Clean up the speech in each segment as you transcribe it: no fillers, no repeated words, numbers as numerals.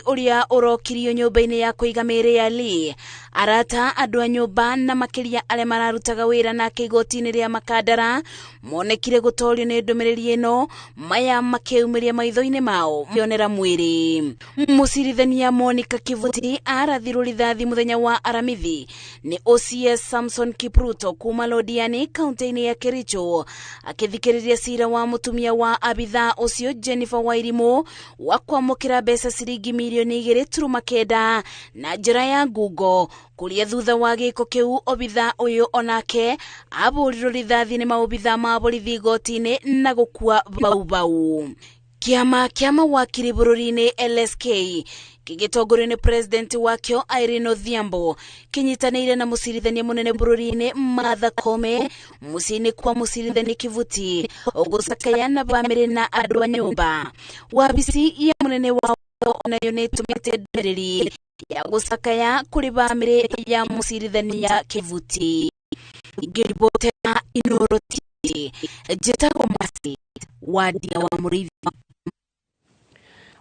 bururi uria urokirio nyumba-ini ya kuiga miri ya Lee arata andu a nyumba na makiria aria mararutaga wira nake igoti-ini ria Makadara monekire gutorio ni ndumiriri ino maya makiumiria maitho-ini mao yonera mwiri. Mucirithania Monica Kivuti arathirwo rithathi muthenya wa Aramithi ni OCS Samson Kipruto kuma Lodiani kaunti-ini ya Kericho akithikiriria cira wa mutumia wa abitha ucio Jennifer Wairimu wa kwamukira mbeca ciringi milioni 2.9 na njira ya ngungo kuria thutha wa giko kiu obitha uyu onake aburirwo rithathi ni maobitha ma borithi igoti-ini na gukua bau. Kiama kia mawakiri bururi-ini LSK kigitongorio ni president wakio Irene Odhiambo kinyitanire na mucirithania munene bururi-ini Martha Koome muciini kwa mucirithania Kivuti ogusakaya na bamiri na andu a nyumba. Wabici ya munene wa nayo ni tumite ndumiriri ya gusakaya kuri bamiri ya mucirithania Kivuti. Ngiribotera Inooro TV Jetago Masi wadia wa Muriithi.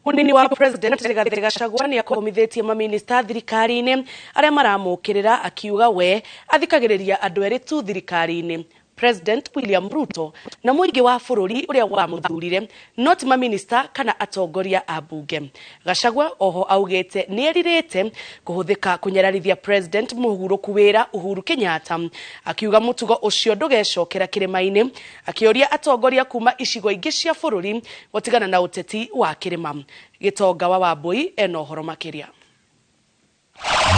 Munini wa president Rigathi Gachagua ni akomithitie maminista thirikari-ini aria maramukirira akiuga we athikagiriria andu eri tu thirikari-ini. President William Ruto na muingi wa bururi uria wamuthurire not maminista kana atongoria a bunge. Gachagua oho augite ni eririte kuhuthika kunyararithia president muhuruku wira Uhuru Kenyatta akiuga mutugo ucio ndugecokera kirima-ini akioria atongoria kuma icigo ingi cia bururi gutigana na uteti wa kirima. Gitonga wa Wambui eno horo makiria.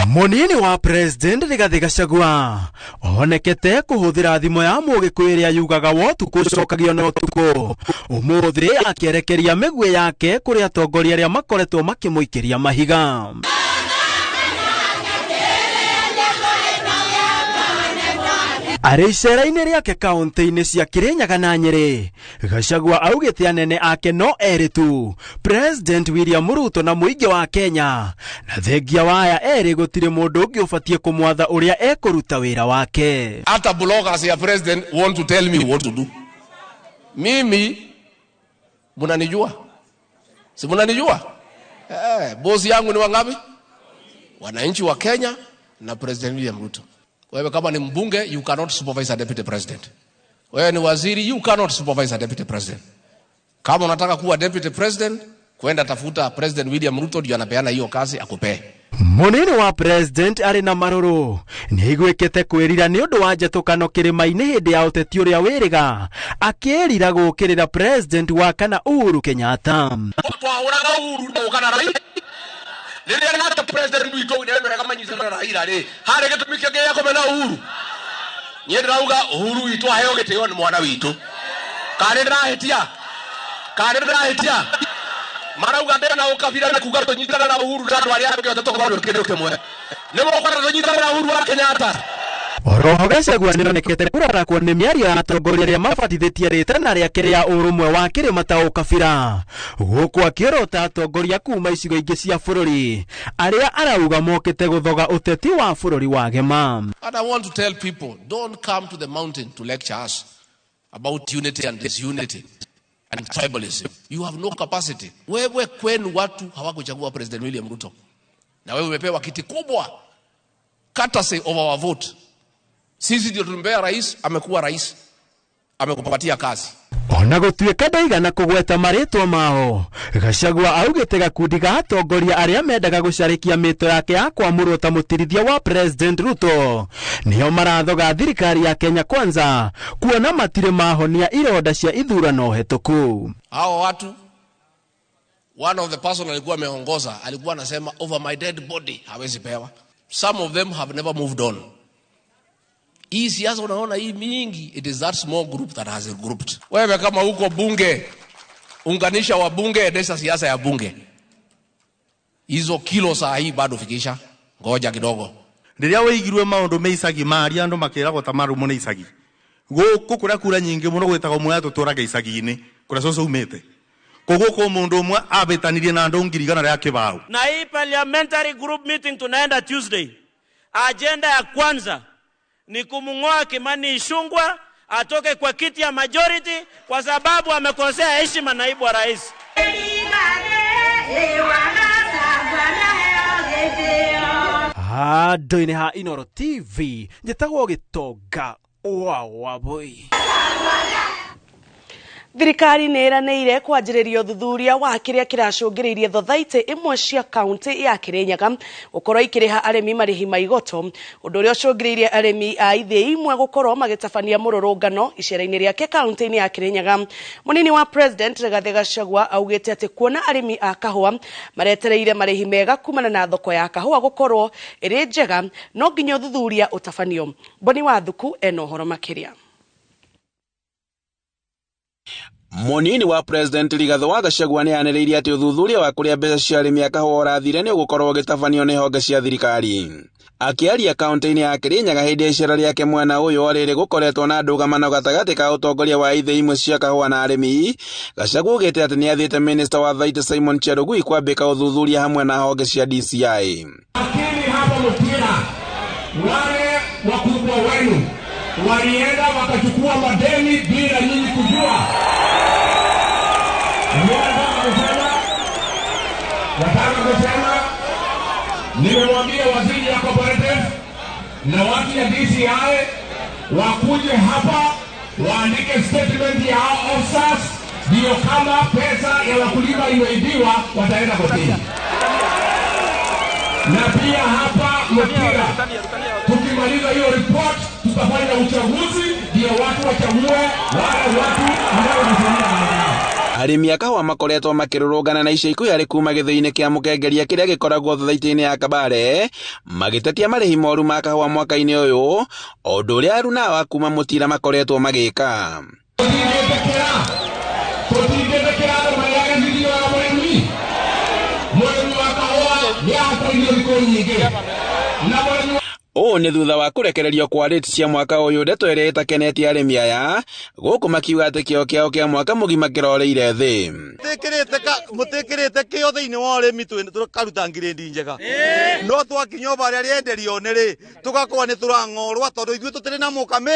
Munini wa president Rigathi Gachagua onekete kuhuthira thimo ya mugikuyu iria yugaga wotuku cokagio na utuku umuthi akierekeria migwe yake kuri atongoria aria makoretwo makimuikiria mahiga. Ari icera-ini riake kaunti-ini cia Kirinyaga na Nyeri, Gachagua augite anene ake no eritu President William Ruto na muingi wa Kenya na thengia waya eri gutire mundu ungi ubatie kumwatha uria ekuruta wira wake. Hata bloggers ya president want to tell me what to do. Mimi munanijua? Si munanijua? Boss yangu ni wangapi? Wananchi wa Kenya na President William Ruto. Wewe kama ni mbunge, you cannot supervise a deputy president. Wewe ni waziri, you cannot supervise a deputy president. Kama unataka kuwa deputy president, kwenda tafuta President William Ruto ndio anapeana hiyo kazi akupe. Munini wa president ari na maruru ni igwikite kwirira ni undu wa njetukano kirima-ini hindi ya uteti uria wiriga akirira gukirira president wa kana Uhuru Kenyatta. Twauraga Uhuru no kana rai Lilia ngata president wito ni emera kama nyisana Raila ri hare gitumi kingi ya komena Uhuru ndirauga Uhuru wito aheo gitio ni mwana wito kare ndirahitia marauga ndena ukabira na kuga tunyitana na Uhuru ndandu ari ake tatokorwo kindu kimwe ni mukora tunyitana na Uhuru wa Kenyatta. Oroho Gachagua nionekete kurarakwo ni miario ya atongoria aria mabatithitie ritana riake ria urumwe wa kirima ta ukabira guku akirota atongoria kuma icigo ingi cia bururi aria arauga mokite guthoga uteti wa bururi wa gema. And I want to tell people, don't come to the mountain to lecture us about unity and disunity and tribalism. You have no capacity. Wewe kwenu watu hawakuchagua President William Ruto na wewe umepewa kiti kubwa courtesy of our vote. Sisi ndio tulimpea rais, amekuwa rais, amekupatia kazi. Ona gutuika ndaigana kugweta maritwa mao, Gachagua augite gakundi ga atongoria aria mendaga gucarikia mito yake ya kwamurwo ta mutirithia wa President Ruto nio marathoga thirikari ya Kenya Kwanza kuona matire mahonia ironda cia ithurano hetuku. Hao watu, one of the person alikuwa ameongoza alikuwa anasema over my dead body hawezi pewa. Some of them have never moved on. Hii siasa unaona hii mingi, it is that small group that has regrouped. Wewe kama huko bunge, unganisha wa bunge, endesha siasa ya bunge. Hizo kilo saa hii bado fikisha, ngoja kidogo. Riria weigirwe maundu meicagi mari andu makiragwo tamaru mune icagi. Guku kuria kura nyingi muno gwitagwo mwe atuturage icagi-ini, kuria coco umite. Koguko mundu umwe abetanirie na andu ngiri igana ria kibao. Na hii parliamentary group meeting tunaenda Tuesday. Agenda ya kwanza ni kumng'oa Kimani Ichung'wah atoke kwa kiti ya majority kwa sababu amekosea heshima naibu wa rais. handũ-inĩ ha Inooro TV njĩtagwo Gĩtonga wa Wambui. Thirikari nĩ ĩranĩire kwanjĩrĩria ũthuthuria wa kĩrĩa kĩracũngĩrĩirie thothaitĩ imwe cia kaunti ya Kirinyaga gũkorwo ikĩrĩha arĩmi marĩhi ma igoto, ũndũ ũrĩa ũcũngĩrĩirie arĩmi a ithĩ imwe gũkorwo magĩtabania mũrũrũngano icera-inĩ rĩake kaunti-inĩ ya Kirinyaga. Mũnini wa President Rigathĩ Gachagua augĩte atĩ kuona arĩmi a kahũa maretereire marĩhi mega kumana na thoko ya kahũa gũkorwo ĩrĩ njega, no nginya ũthuthuria ũtabanio. Boni Wathuku ena ũhoro makĩria. Mũnini wa President Rigathĩ Gachagua nĩ anĩrĩirie atĩ ũthuthuria wa kũrĩa mbeca cia arĩmi a kahũa ũrathire nĩ ũgũkorwo ũgĩtabanio nĩ honge cia thirikari. Akĩaria kaunti-inĩ ya Kirinyaga hĩndĩ ya icera rĩake mwena ũyũ rĩrĩ gũkoretwo na ndũgamano gatagatĩ ka ũtongoria wa ithĩ imwe cia kahũa na arĩmi, Gachagua augĩte atĩ nĩ athiĩte Minister wa Thaitĩ Simon Cherugui kwambĩka ũthuthuria hamwe na honge cia DCI. Lakini hapa mpira wale wakubwa wenu walienda wakachukua madeni bila nyinyi kujua. Nataka kusema nimemwambia waziri ya cooperative na watu ya DCI wakuje hapa waandike statement ya officers, ndio kama pesa ya wakulima imeibiwa wataenda kotini. Na pia hapa mpira tukimaliza hiyo report tutafanya uchaguzi ndio watu wachague wale watu ambao wanafanya. Arĩmi a kahũa makoretwo makĩrũrũngana na ica ikuhĩ kuma gĩthĩ-inĩ kĩa mũkengeria kĩrĩa gĩkoragwo thothaitĩ-inĩ ya Kabare magĩtetia marĩhi moru ma kahũa mwaka-inĩ ũyũ, o ũndũ ũrĩa aruna wa kuma Mũtira makoretwo magĩka. Ũũ nĩ thutha wa kũrekererio kwa rate cia mwaka ũyũ, ndeto ĩrĩa ĩtakenetie arĩmi aya gũkũ makiuga atĩ kĩo kĩao kĩa mwaka mũgima kĩroreire thĩ. Mũtĩkĩrĩte kĩo thĩinĩ wa ũrĩmi tũkaruta ngirĩndi njega, no twakinya barĩa rĩenderio nĩ tũgakorwo nĩ tũrang'orwa tondũ ithuĩ tũtirĩ na mũkame.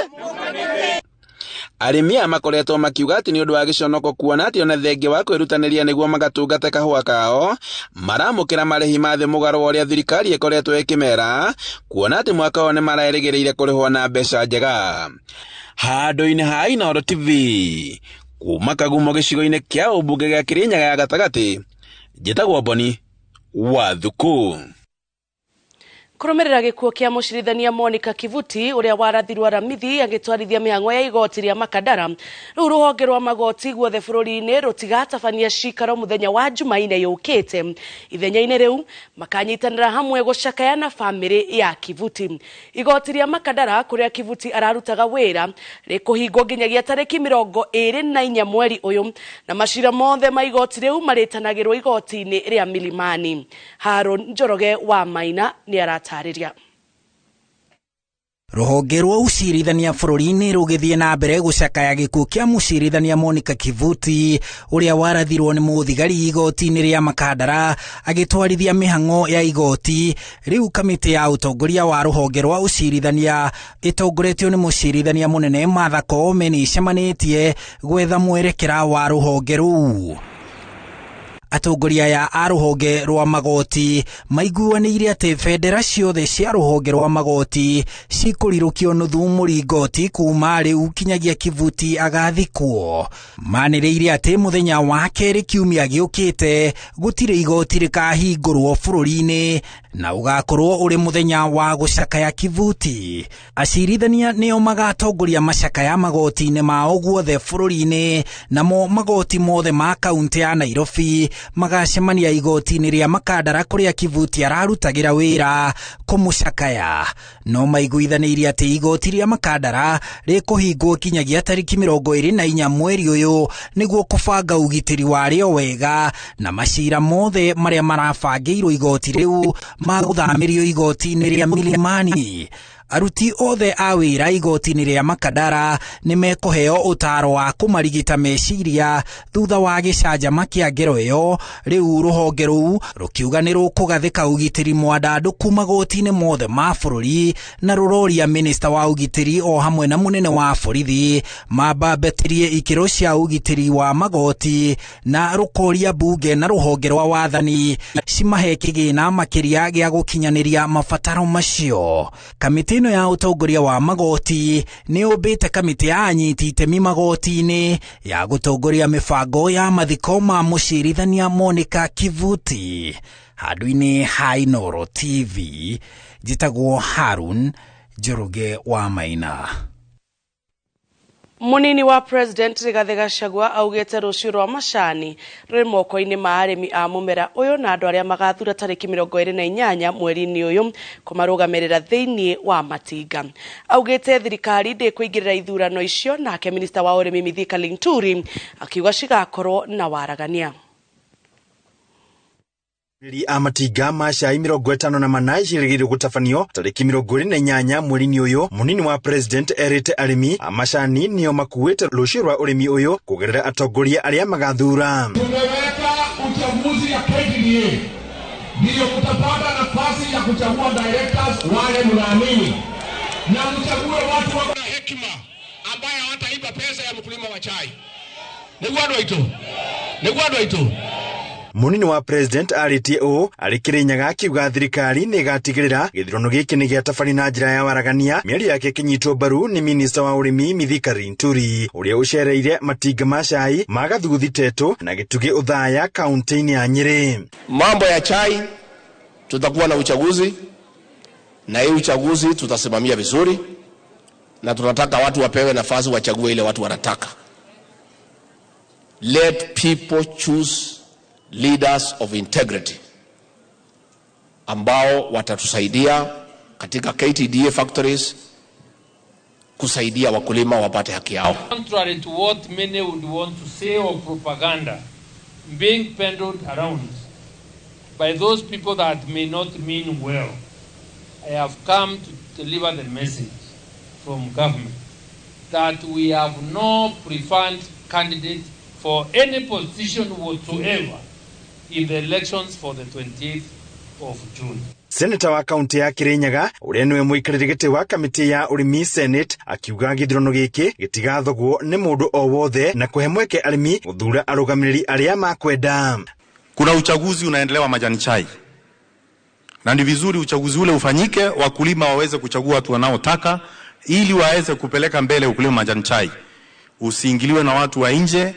Arĩmi aya makoretwo makiuga atĩ nĩ ũndũ wa gĩconoko kuona atĩ ona thengia wa kwĩrutanĩria nĩguo magatungate kahũa kao maramũkĩra marĩhi ma thĩ mũgarũ wa ũrĩa thirikari ĩkoretwo ĩkĩmera, kuona atĩ mwaka ũyũ nĩ marerĩgĩrĩire kũrĩhwo na mbeca njega. Handũ-inĩ ha Inooro TV kuma Kagumo gĩcigo-inĩ kĩa ũmbunge gĩa Kirinyaga ya gatagatĩ, njĩtagwo Boni Wathuku. Kũrũmĩrĩra gĩkuũ kĩa mũcirithania Monica Kivuti ũrĩa warathirwo aramithi agĩtwarithia mĩhang'o ya igoti rĩa Makadara, rĩu rũhonge rwa magoti guothe bũrũri-inĩ rũtigatabania cikaro mũthenya wa Jumaine yũkĩte. Ithenya-inĩ rĩu makanyitanĩra hamwe gũcakaya na bamĩrĩ ya Kivuti. Igoti rĩa Makadara kũrĩa Kivuti ararutaga wĩra rĩkũhingwo nginyagia tarĩki 24 mweri ũyũ, na macira mothe ma igoti rĩu marĩtanagĩrwo igoti-inĩ rĩa Milimani. Haron Njoroge wa Maina nĩ arataarĩria. Rũhonge rwa ũcirithania bũrũri-inĩ rũgĩthiĩ na mbere gũcakaya gĩkuũ kĩa mũcirithania Monica Kivuti ũrĩa warathirwo nĩ mũthigari igoti-inĩ rĩa Makadara agĩtwarithia mĩhang'o ya igoti. Rĩu kamĩtĩ ya ũtongoria wa rũhonge rwa ũcirithania ĩtongoretio nĩ mũcirithania mũnene Martha Koome nĩ icemanĩtie gwetha mwerekera wa rũhonge rũu. Atongoria ya rũhonge rwa magoti maiguanĩire atĩ bendera ciothe cia rũhonge rwa magoti cikũrirũkio nuthu mũringoti kuma rĩu kinyagia Kivuti agathikwo. Manĩrĩire atĩ mũthenya wa kerĩ kiumia gĩũkĩte gũtirĩ igoti rĩkahingũrwo bũrũri-inĩ na ũgakorwo ũrĩ mũthenya wa gũcakaya Kivuti. Acirithania nĩo magatongoria macakaya magoti-inĩ mao guothe bũrũri-inĩ, namo magoti mothe ma kaunti ya Nairobi magacemania igoti-inĩ rĩa Makadara kũrĩa Kivuti ararutagĩra wĩra kũmũcakaya. No maiguithanĩirie atĩ igoti rĩa Makadara rĩkũhingwo kinyagia tarĩki 24 mweri ũyũ nĩguo kũbanga ũgitĩri warĩo wega, na macira mothe marĩa marabangĩirwo igoti rĩu magũthamĩrio igoti-inĩ rĩa Milimani. aruti othe a wĩra igoti-inĩ rĩa Makadara nĩ mekũheo ũtaaro wa kũmarigita meciria thutha wa gĩcanjama kĩa ngero ĩyo. Rĩu rũhonge rũu rũkiuga nĩ rũkũgathĩka ũgitĩri mwandandũku magoti-inĩ mothe ma bũrũri, na rũroria minista wa ũgitĩri o hamwe na mũnene wa borithi mambambatirie ikĩro cia ũgitĩri wa magoti, na rũkoria bunge na rũhonge rwa wathani cimahe kĩgĩna makĩria gĩa gũkinyanĩria mabataro macio. Kamĩtĩ ĩno ya ũtongoria wa magoti nĩ ũmbĩte kamĩtĩ ya anyiti itemi magoti-inĩ ya gũtongoria mĩbango ya mathiko ma mũcirithania Monica Kivuti. Handũ-inĩ ha Inooro TV, njĩtagwo Harun Njoroge wa Maina. Munini wa President Rigathi Gachagua augĩte rũciũ rwa macani rwĩ moko-inĩ ma arĩmi a mũmera ũyũ na andũ arĩa magathura tarĩki 28 mweri-inĩ ũyũ kũmarũgamĩrĩra thĩinĩ wa matinga. Augĩte thirikari ndĩkũingĩrĩra ithurano icio, nake minista wa ũrĩmi Mithika Linturi akiuga cigakorwo na waragania. A matinga ma cai 54 icirĩgĩrĩirwo gũtabanio tarĩki 28 mweri-inĩ ũyũ. Munini wa President erĩte arĩmi a macani nĩo makuĩte rũciũ rwa ũrĩmi ũyũ kũgerera atongoria arĩa magathura. Tumeweka uchaguzi ya KTDA, ndiyo kutapata nafasi ya kuchagua directors wale mnaamini, na mchague watu wa hekima ambaye hawataiba pesa ya mkulima wa chai. Nĩguo itu. Munini wa President arĩtie ũũ arĩ Kĩrĩnyaga akiuga thirikari nĩ ĩgatigĩrĩra gĩthurano gĩkĩ nĩ gĩatabani na njĩra ya waragania. Mĩario yake kĩnyitwo mbaru nĩ minista wa ũrĩmi Mithika Linturi ũrĩa ũcereire matinga ma cai ma Gathuguthi Tetu na Gĩtugĩ Uthaya kaunti-inĩ ya Nyĩrĩ. Mambo ya chai tutakuwa na uchaguzi, na hii uchaguzi tutasimamia vizuri, na tunataka watu wapewe nafasi wachague ile watu wanataka. Let people choose leaders of integrity ambao watatusaidia katika KTDA factories kusaidia wakulima wapate haki yao. Contrary to what many would want to say or propaganda being peddled around by those people that may not mean well, I have come to deliver the message from government that we have no preferred candidate for any position whatsoever in the elections for the 28th of June. Senator wa kaunti ya Kĩrĩnyaga ũrĩa nĩwe mũikarĩri gĩtĩ wa kamĩtĩ ya ũrĩmi Senate akiuga gĩthurano gĩkĩ gĩtigathogwo nĩ mũndũ o wothe na kũhe mweke arĩmi gũthura arũgamĩrĩri arĩa makwenda. Kuna uchaguzi unaendelea wa majani chai, na ni vizuri uchaguzi ule ufanyike, wakulima waweze kuchagua watu wanaotaka ili waweze kupeleka mbele ukulima majani chai. Usiingiliwe na watu wa nje,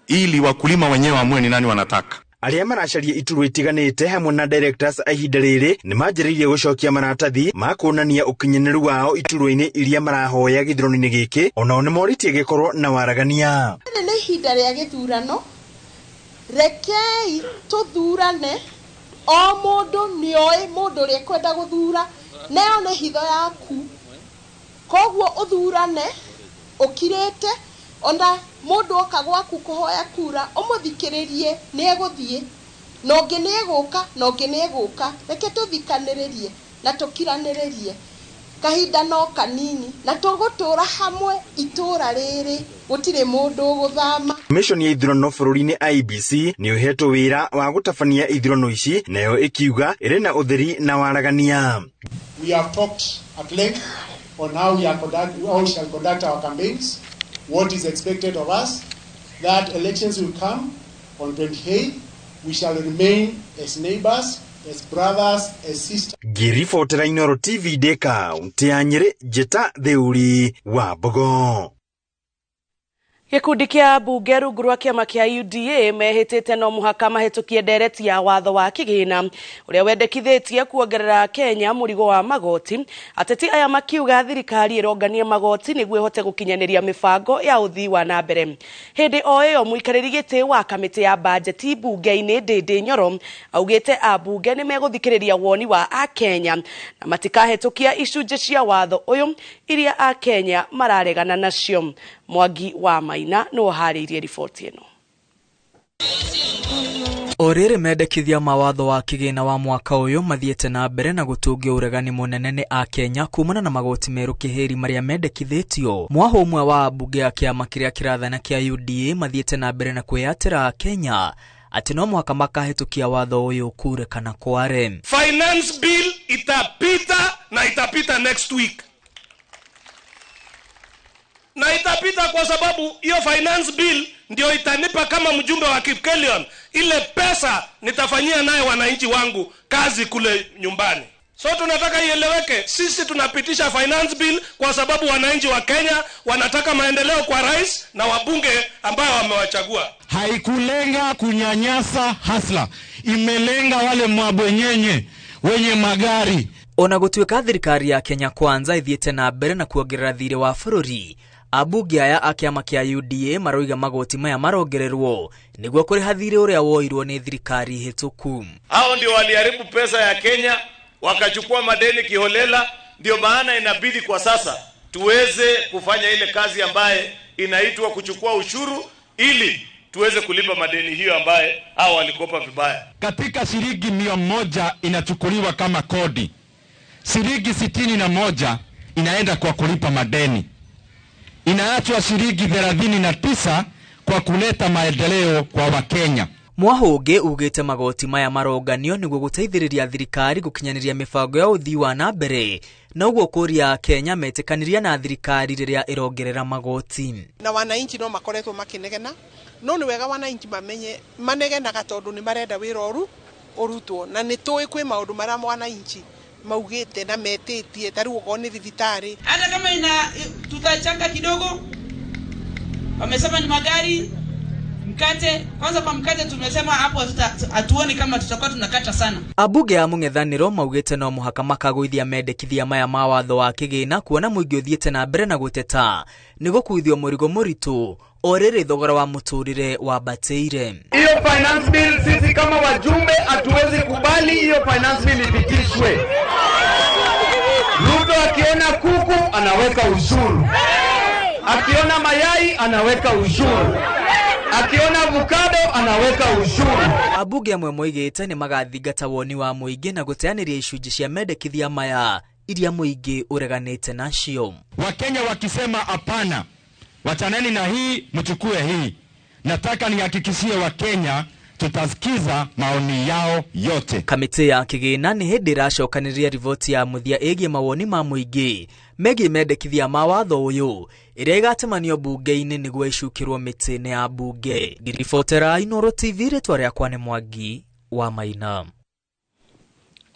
ili wakulima wenyewe waamue ni nani wanataka. Arĩa maracaria iturwa itiganĩte hamwe na directors a ihinda rĩrĩ nĩ manjĩrĩirie gũcokia maratathi ma kuonania ũkinyanĩru wao iturwa-inĩ iria marahoya gĩthurano-inĩ gĩkĩ, onao nĩ morĩtie gĩkorwo na waragania. Nĩ ihinda rĩa gĩthurano, rekei tũthurane, o mũndũ nĩoĩ mũndũ ũrĩa kwenda gũthura, nayo nĩ hitho yaku, koguo ũthurane ũkirĩte. Onda mũndũ oka gwaku kũhoya kura ũmũthikĩrĩrie nĩ egũthiĩ, na ũngĩ nĩ egũka, na ũngĩ nĩ egũka. Reke tũthikanĩrĩrie na tũkiranĩrĩrie, kahinda no kanini na tũgũtũra hamwe itũra rĩrĩ, gũtirĩ mũndũ ũgũthama. Commission ya ithurano bũrũri-inĩ IEBC nĩ ũhetwo wĩra wa gũtabania ithurano ici, nayo ĩkiuga ĩrĩ na ũtheri na waragania. We have talked at length on how we shall conduct our campaigns. What is expected of us, that elections will come on 28th. We shall remain as neighbors, as brothers, as sisters. Ngĩribotera Inooro TV ndĩ kaunti ya Nyĩrĩ, njĩta Thĩũri wa Mbogo. Gĩkundi kĩa mbunge rungu rwa kĩama kĩa UDA mehĩtĩte no mũhaka mahĩtũkie ndereti ya watho wa kĩgĩna ũrĩa wendekithĩtie kuongerera Kenya mũrigo wa magoti. Ateti aya makiuga thirikari ĩronganie magoti nĩguo ĩhote gũkinyanĩria mĩbango ya ũthii wa na mbere. Hĩndĩ o ĩyo mũikarĩri gĩtĩ wa kamĩtĩ ya bajeti mbunge-inĩ Ndĩndĩ Nyoro augĩte ambunge nĩ megũthikĩrĩria woni wa Akenya na matikahĩtũkia icunjĩ cia watho ũyũ iria Akenya mararegana nacio. Mwangi wa Maina no harĩirie riboti ĩno. Orere mendekithia mawatho wa kigina wa mwaka uyu mathiete na mbere na gutungia uregani munene ni a Kenya kumana na magoti meru kiheri maria mendekithitio. Mwaho umwe wa bunge ya kiama kiria kirathana kia UDA mathiete na mbere na kwiyatira Kenya ati no mwaka makahitukia watho uyu kure kana kware. Finance bill itapita na itapita next week. Na itapita kwa sababu hiyo finance bill ndio itanipa kama mjumbe wa Kipkelion ile pesa nitafanyia naye wananchi wangu kazi kule nyumbani. So tunataka ieleweke, sisi tunapitisha finance bill kwa sababu wananchi wa Kenya wanataka maendeleo kwa rais na wabunge ambao wamewachagua. Haikulenga kunyanyasa hasla, imelenga wale mabwenyenye wenye magari. Ona gutuika thirikari ya Kenya Kwanza ithiete na mbere na kuongerera thire wa bururi. Abunge aya a kiama kia UDA maroiga magoti maya marongererwo niguo kuriha thire uria woirwo ni thirikari hituku. Hao ndio waliharibu pesa ya Kenya, wakachukua madeni kiholela. Ndio maana inabidi kwa sasa tuweze kufanya ile kazi ambaye inaitwa kuchukua ushuru ili tuweze kulipa madeni hiyo ambaye hao walikopa vibaya. Katika shilingi 100 inachukuliwa kama kodi, shilingi 61 inaenda kwa kulipa madeni, inaachwa shilingi 39 kwa kuleta maendeleo kwa Wakenya. Mwahoge ugite magoti maya maronganio niguo guteithiriria thirikari gukinyaniria mibango ya uthii wa na mbere na uguo kuria Kenya metekaniria na thirikari riria irongerera magoti. Na wananchi no makoretwo makinegena, no ni wega wananchi mamenye manegenaga tondu ni marenda wira urutwo na ni toi kwi maundu mara wananchi maugite na metitie tariu uko ni thibitari. Hata kama tutachanga kidogo, wamesema ni magari, mkate. Kwanza kwa mkate tumesema hapo hatuoni kama tutakuwa tunakata sana. Abunge ya mung'ethaniro maugite no muhaka makaguithia mendekithia maya mawatho wa kigina kuona muingi uthiete na mbere na guteta nigo kuithio murigo muritu orere thogora wa muturire wa bateire. Hiyo finance bill sisi kama wajumbe hatuwezi kubali hiyo finance bill ipitishwe. Ruto akiona kuku anaweka ushuru, akiona mayai anaweka ushuru, akiona avocado anaweka ushuru. Abunge amwe moigite ni magathingata woni wa muingi na guteaniria icunji cia mendekithia maya iria muingi ureganite nacio. Wakenya wakisema hapana, wachaneni na hii, mchukue hii, nataka nihakikishie Wakenya tutasikiza maoni yao yote. Kamiti ya kigina ni hindi iracokaniria rivoti ya muthia igie mawoni ma muingi megie mendekithia mawatho uyu iria igatemanio bunge-ini niguo icukirwo miti-ini ya bunge. Ngiribotera Inooro TV, ritwa riakwa ni Mwangi wa Maina.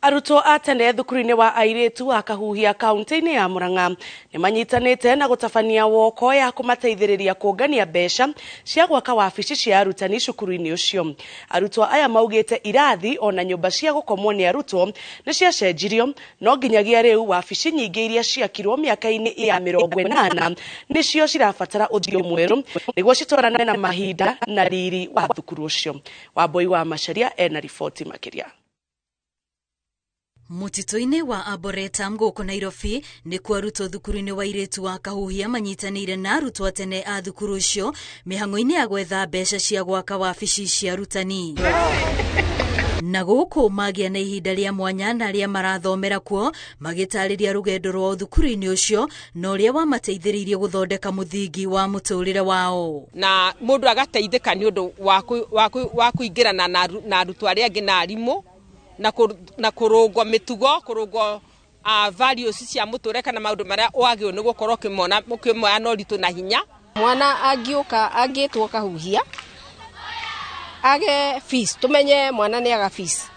Arutwo a tene thukuru-ini wa airitu wa Kahuhia kaunti-ini ya Murang'a ni manyitanite na gutabania woko ya kumateithiriria kuongania mbeca cia gwaka wabici cia arutani cukuru-ini ucio. Arutwo aya maugite irathi ona nyumba cia gukomwo ni arutwo ni ciacenjirio, no nginyagia riu wabici nyingi iria ciakirwo miaka-ini ya 80 nicio cirabatara uthio mweru niguo citwarane na mahinda na riri wa thukuru ucio. Wambui wa Macharia ena riboti makiria. Mutito-ini wa Arboretum guku Nairobi ni kwa arutwo thukuru-ini wa airitu wa Kahuhia manyitanire na arutwo atene a thukuru ucio mihango-ini ya gwetha mbeca cia gwaka wabici cia arutani. Na guku magia na ihinda ria mwanya na ria marathomera kuo magitariria rugendo rwa thukuru-ini ucio no ria wamateithiririe guthondeka muthingi wa muturire wao. Na mundu agateithika ni undu wa kuingirana na arutwo aria angi na arimu na kurungwa mitugo, kurungwa values cia muture kana maundu maria wagio ni gukorwo kimona no ritu na hinya. Mwana agiuka agitwo Kahuhia age fees, tumenye mwana ni aga fees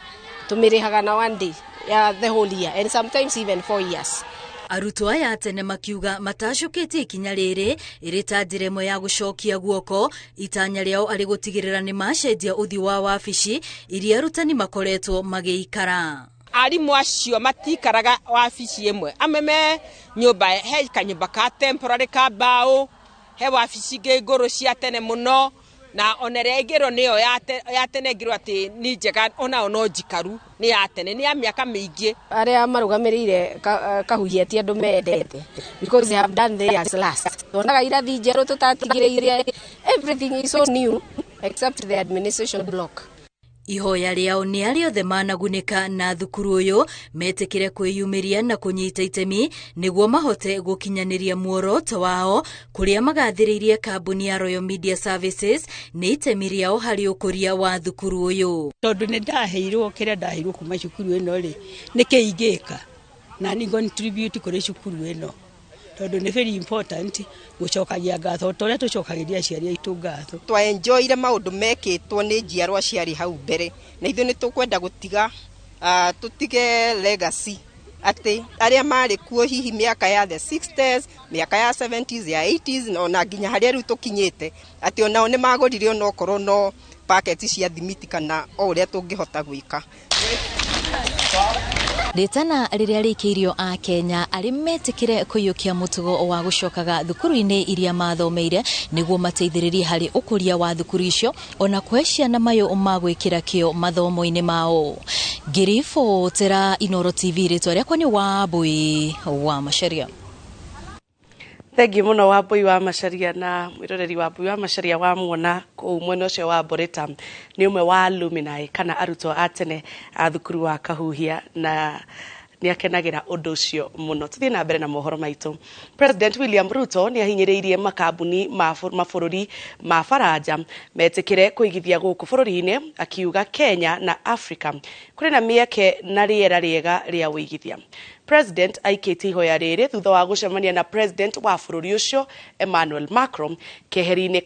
tumirihaga na one day ya the whole year and sometimes even 4 years. Arutwo aya tene makiuga matashukitie ikinya riri irita ndiremo ya gucokia guoko itanya riao ari gutigirira ni macendia uthi wa wabici iria arutani makoretwo magiikara. Arimu acio matikaraga wabici imwe, ameme nyumba he kanyumba ka temporary ka bao, he wabici ngoro cia tene muno na oneregero niyo ya tene ngiro ati ni njega ona no njikaru ni ya tene ni ya miaka mingi. Aria marugamirire Kahuhia ti andu mendete because they have done theirs last. Onaga irathi njeru tutatigire everything is so new except the administration block. Ihoya rĩao nĩ arĩa othe managunĩka na thukuru ũyũ metĩkĩre kwĩyumĩria na kũnyita itemi nĩguo mahote gũkinyanĩria muoroto wao kũrĩa magathĩrĩirie kambuni ya Royal Media Services nĩ itemi rĩao harĩ ũkũria wa thukuru ũyũ. Tondũ nĩ ndaheirwo kĩrĩa ndaheirwo kuma cukuru ĩno rĩ nĩkĩ ingĩka na nĩ contribute kũrĩ cukuru ĩno tondũ nĩ very important gũcokagia ngatho ũrĩa tũcokagĩria aciari aitũ ngatho. Twaenjoyire maũndũ mekĩtwo nĩ njiarwa ciarĩ hau mbere na ithuĩ nĩ tũkwenda gũtiga tũtige legacy atĩ arĩa marĩ kuo hihi mĩaka ya the 60s, mĩaka ya 70s, ya 80s no na nginya harĩa rĩu tũkinyĩte atĩ onao nĩ magũrire onokorwo no paketi cia thimiti kana o ũrĩa tũngĩhota gwĩka. Rĩtana rĩrĩa rĩkĩirio a Kenya arĩ metĩkĩre kũiyũkia mũtugo wa gũcokaga thukuru-inĩ iria mathomeire nĩguo mateithĩrĩrie harĩ ũkũria wa thukuru icio ona kũhe ciana mayũ ma gwĩkĩra kĩo mathomo-inĩ mao. Ngĩribotera Inooro TV rĩtwa rĩakwa nĩ Wambui wa Macharia. Thengi muno Wambui wa Macharia na mwiroreri Wambui wa Macharia wa muona kũu mwena ũcio wa Boreta nĩ ũmwe wa alumni kana arutwo a tene a thukuru wa Kahuhia na nĩ akenagira ũndũ ũcio muno. Tuthiĩ na mbere na mohoro maitũ. President William Ruto nĩ ahinyĩrĩirie makambuni mabũrũri ma Faranja metĩkĩre kũigithia gũkũ bũrũri-inĩ akiuga Kenya na Africa kũrĩ na mĩeke na rĩera rĩega rĩa ũigithia. President aikĩtie ihoya rĩrĩ thutha wa gũcemania na president wa bũrũri ũcio Emmanuel Macron keheri-inĩ